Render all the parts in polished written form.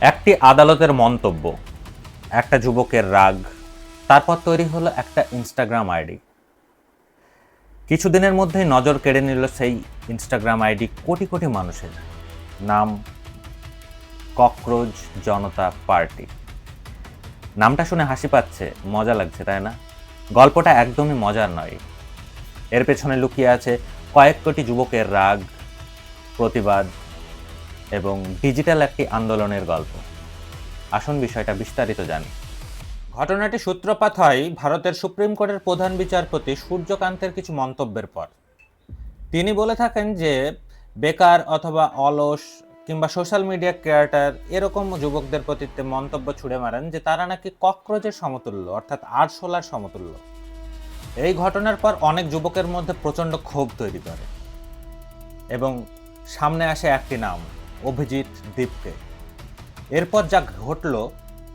একটি আদালতের মন্তব্য, একটা যুবকের রাগ, তারপর তৈরি হলো একটা ইনস্টাগ্রাম আইডি। কিছুদিনের মধ্যেই নজর কেড়ে নিল সেই ইনস্টাগ্রাম আইডি কোটি কোটি মানুষের। নাম ককরোচ জনতা পার্টি। নামটা শুনে হাসি পাচ্ছে, মজা লাগছে, তাই না? গল্পটা একদমই মজার নয়। এর পেছনে লুকিয়ে আছে কয়েক কোটি যুবকের রাগ, প্রতিবাদ এবং ডিজিটাল একটি আন্দোলনের গল্প। আসুন বিষয়টা বিস্তারিত জানি। ঘটনাটি সূত্রপাত হয় ভারতের সুপ্রিম কোর্টের প্রধান বিচারপতি সূর্যকান্তের কিছু মন্তব্যের পর। তিনি বলে থাকেন যে বেকার অথবা অলস কিংবা সোশ্যাল মিডিয়া ক্রিয়েটার এরকম যুবকদের প্রতি মন্তব্য ছুড়ে মারেন যে তারা নাকি ককরোচের সমতুল্য, অর্থাৎ আরশোলার সমতুল্য। এই ঘটনার পর অনেক যুবকের মধ্যে প্রচণ্ড ক্ষোভ তৈরি করে এবং সামনে আসে একটি নাম, অভিজিৎ দীপকে। এরপর যা ঘটল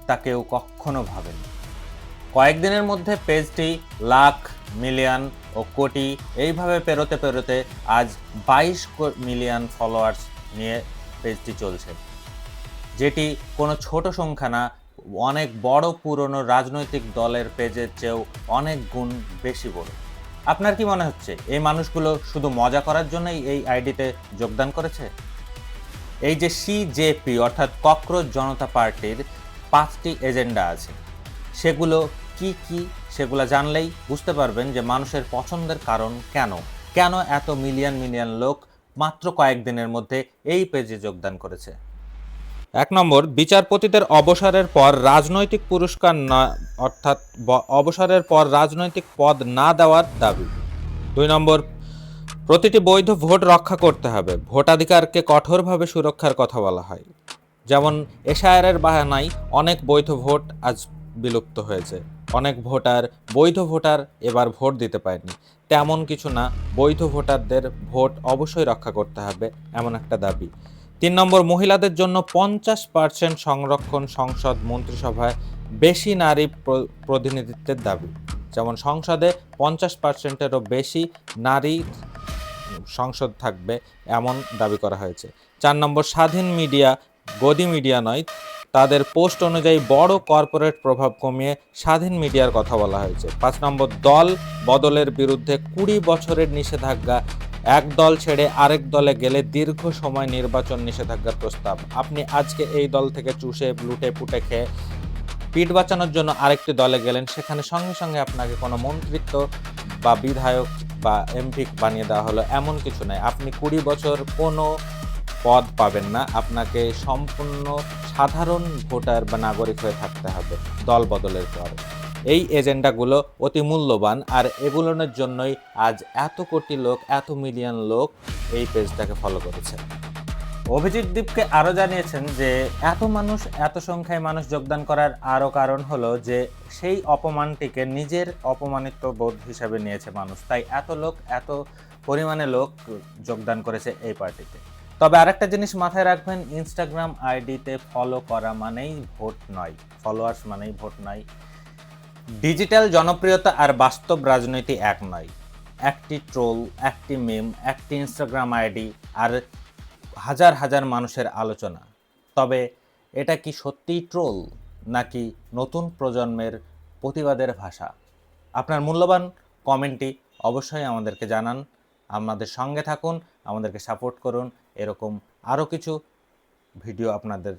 তা কেউ কখনো ভাবেনি। কয়েকদিনের মধ্যে পেজটি লাখ, মিলিয়ন ও কোটি এইভাবে পেরোতে পেরোতে আজ 22 মিলিয়ন ফলোয়ার্স নিয়ে পেজটি চলছে, যেটি কোনো ছোট সংখ্যা না, অনেক বড় পুরনো রাজনৈতিক দলের পেজের চেয়েও অনেক গুণ বেশি বড়। আপনার কি মনে হচ্ছে এই মানুষগুলো শুধু মজা করার জন্যই এই আইডিতে যোগদান করেছে? এই যে সিজেপি অর্থাৎ ককরোচ জনতা পার্টির 5টি এজেন্ডা আছে, সেগুলো কি কি সেগুলো জানলেই বুঝতে পারবেন যে মানুষের পছন্দের কারণ কেন এত মিলিয়ন মিলিয়ন লোক মাত্র কয়েকদিনের মধ্যে এই পেজে যোগদান করেছে। 1 নম্বর, বিচারপতিদের অবসরের পর রাজনৈতিক পুরস্কার না, অর্থাৎ অবসরের পর রাজনৈতিক পদ না দেওয়ার দাবি। 2 নম্বর, প্রতিটি বৈধ ভোট রক্ষা করতে হবে, ভোটাধিকারকে কঠোরভাবে সুরক্ষার কথা বলা হয়। যেমন এশায়ারের বাহানায় অনেক বৈধ ভোট আজ বিলুপ্ত হয়েছে, অনেক বৈধ ভোটার এবার ভোট দিতে পারেনি। তেমন কিছু না, বৈধ ভোটারদের ভোট অবশ্যই রক্ষা করতে হবে, এমন একটা দাবি। 3 নম্বর, মহিলাদের জন্য 50% সংরক্ষণ, সংসদ মন্ত্রিসভায় বেশি নারী প্রতিনিধিত্বের দাবি। যেমন সংসদে 50%-এরও বেশি নারী সংসদ থাকবে, এমন দাবি করা হয়েছে। 4 নম্বর, স্বাধীন মিডিয়া, গদি মিডিয়া নয়, তাদের পোস্ট অনুযায়ী বড় কর্পোরেট প্রভাব কমিয়ে স্বাধীন মিডিয়ার কথা বলা হয়েছে। 5 নম্বর, দল বদলের বিরুদ্ধে 20 বছরের নিষেধাজ্ঞা, এক দল ছেড়ে আরেক দলে গেলে দীর্ঘ সময় নির্বাচন নিষেধাজ্ঞার প্রস্তাব। আপনি আজকে এই দল থেকে চুষে লুটে পুটে খেয়ে পিঠ বাঁচানোর জন্য আরেকটি দলে গেলেন, সেখানে সঙ্গে সঙ্গে আপনাকে কোনো মন্ত্রিত্ব বা বিধায়ক বা এমপি বানিয়ে দেওয়া হলো, এমন কিছু নাই। আপনি 20 বছর কোনো পদ পাবেন না, আপনাকে সম্পূর্ণ সাধারণ ভোটার বা নাগরিক হয়ে থাকতে হবে দল বদলের পর। এই এজেন্ডাগুলো অতি মূল্যবান, আর এগুলোর জন্যই আজ এত কোটি লোক, এত মিলিয়ন লোক এই পেজটাকে ফলো করেছে। অভিজিৎ দীপকে আরও জানিয়েছেন যে এত সংখ্যায় মানুষ যোগদান করার আরও কারণ হলো যে সেই অপমানটিকে নিজের অপমানিত বোধ হিসাবে নিয়েছে মানুষ, তাই এত পরিমাণে লোক যোগদান করেছে এই পার্টিতে। তবে আরেকটা জিনিস মাথায় রাখবেন, ইনস্টাগ্রাম আইডিতে ফলো করা মানেই ভোট নয়, ফলোয়ার্স মানেই ভোট নয়। ডিজিটাল জনপ্রিয়তা আর বাস্তব রাজনীতি এক নয়। একটি ট্রোল, একটি মিম, একটি ইনস্টাগ্রাম আইডি আর হাজার হাজার মানুষের আলোচনা। তবে এটা কি সত্যিই ট্রোল, নাকি নতুন প্রজন্মের প্রতিবাদের ভাষা? আপনার মূল্যবান কমেন্টটি অবশ্যই আমাদেরকে জানান। আমাদের সঙ্গে থাকুন, আমাদেরকে সাপোর্ট করুন। এরকম আরও কিছু ভিডিও আপনাদের